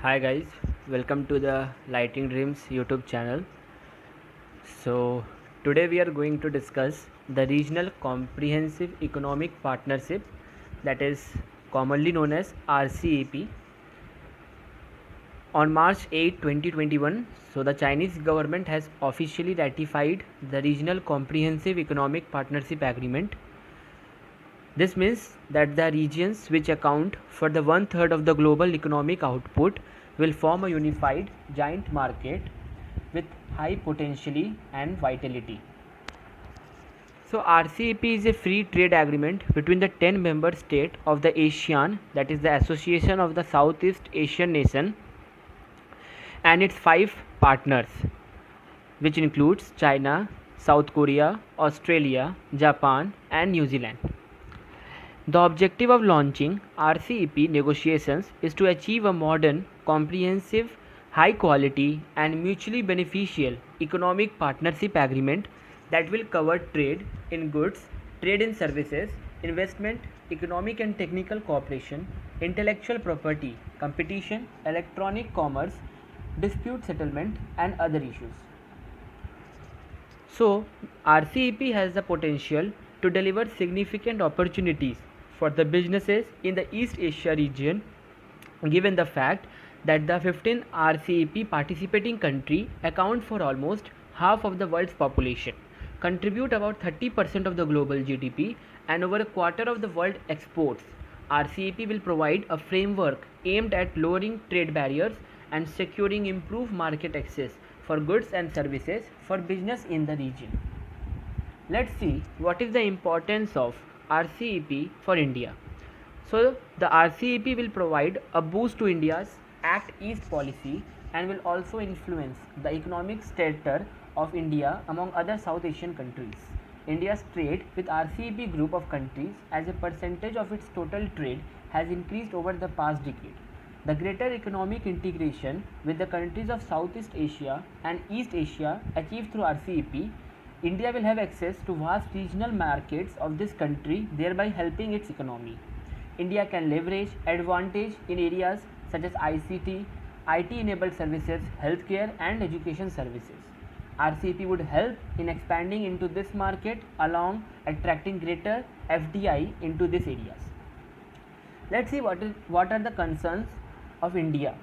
Hi guys, welcome to the Lighting Dreams YouTube channel. So today we are going to discuss the Regional Comprehensive Economic Partnership, that is commonly known as RCEP. On March 8, 2021, so the Chinese government has officially ratified the Regional Comprehensive Economic Partnership Agreement. This means that the regions which account for the one-third of the global economic output will form a unified giant market with high potentiality and vitality. So RCEP is a free trade agreement between the 10 member states of the ASEAN, that is the Association of the Southeast Asian Nation, and its 5 partners, which includes China, South Korea, Australia, Japan and New Zealand. The objective of launching RCEP negotiations is to achieve a modern, comprehensive, high quality and mutually beneficial economic partnership agreement that will cover trade in goods, trade in services, investment, economic and technical cooperation, intellectual property, competition, electronic commerce, dispute settlement and other issues. So, RCEP has the potential to deliver significant opportunities for the businesses in the East Asia region, given the fact that the 15 RCEP participating countries account for almost half of the world's population, contribute about 30% of the global GDP, and over a quarter of the world exports. RCEP will provide a framework aimed at lowering trade barriers and securing improved market access for goods and services for business in the region. Let's see what is the importance of RCEP for India. So the RCEP will provide a boost to India's Act East policy and will also influence the economic stature of India among other South Asian countries. India's trade with RCEP group of countries as a percentage of its total trade has increased over the past decade. The greater economic integration with the countries of Southeast Asia and East Asia achieved through RCEP, India will have access to vast regional markets of this country, thereby helping its economy. India can leverage advantage in areas such as ICT, IT-enabled services, healthcare and education services. RCEP would help in expanding into this market along attracting greater FDI into these areas. Let's see what are the concerns of India.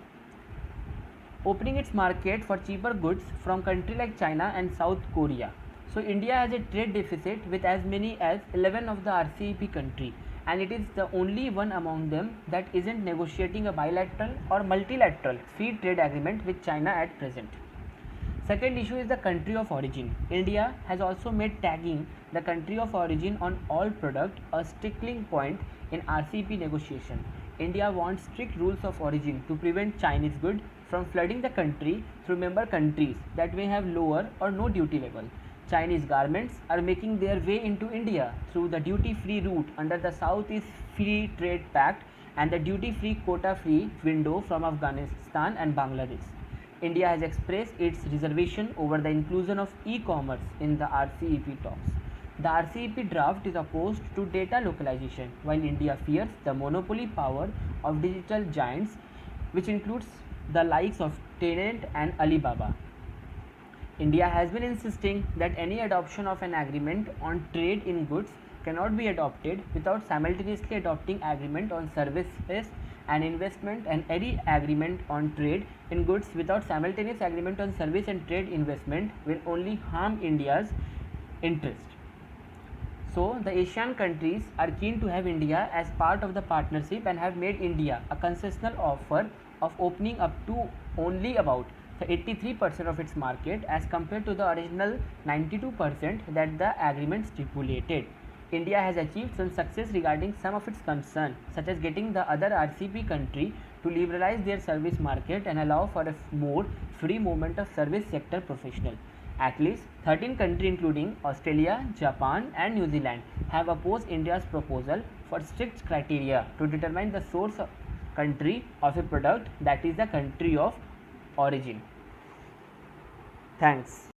Opening its market for cheaper goods from countries like China and South Korea. So India has a trade deficit with as many as 11 of the RCEP countries, and it is the only one among them that isn't negotiating a bilateral or multilateral free trade agreement with China at present. Second issue is the country of origin. India has also made tagging the country of origin on all product a sticking point in RCEP negotiation. India wants strict rules of origin to prevent Chinese goods from flooding the country through member countries that may have lower or no duty level. Chinese garments are making their way into India through the duty-free route under the Southeast Free Trade Pact and the duty-free quota-free window from Afghanistan and Bangladesh. India has expressed its reservation over the inclusion of e-commerce in the RCEP talks. The RCEP draft is opposed to data localization, while India fears the monopoly power of digital giants, which includes the likes of Tencent and Alibaba. India has been insisting that any adoption of an agreement on trade in goods cannot be adopted without simultaneously adopting agreement on services and investment, and any agreement on trade in goods without simultaneous agreement on service and trade investment will only harm India's interest. So the Asian countries are keen to have India as part of the partnership and have made India a concessional offer of opening up to only about 83% of its market as compared to the original 92% that the agreement stipulated. India has achieved some success regarding some of its concerns, such as getting the other RCEP country to liberalize their service market and allow for a more free movement of service sector professionals. At least 13 countries including Australia, Japan and New Zealand have opposed India's proposal for strict criteria to determine the source country of a product, that is the country of origin. Thanks.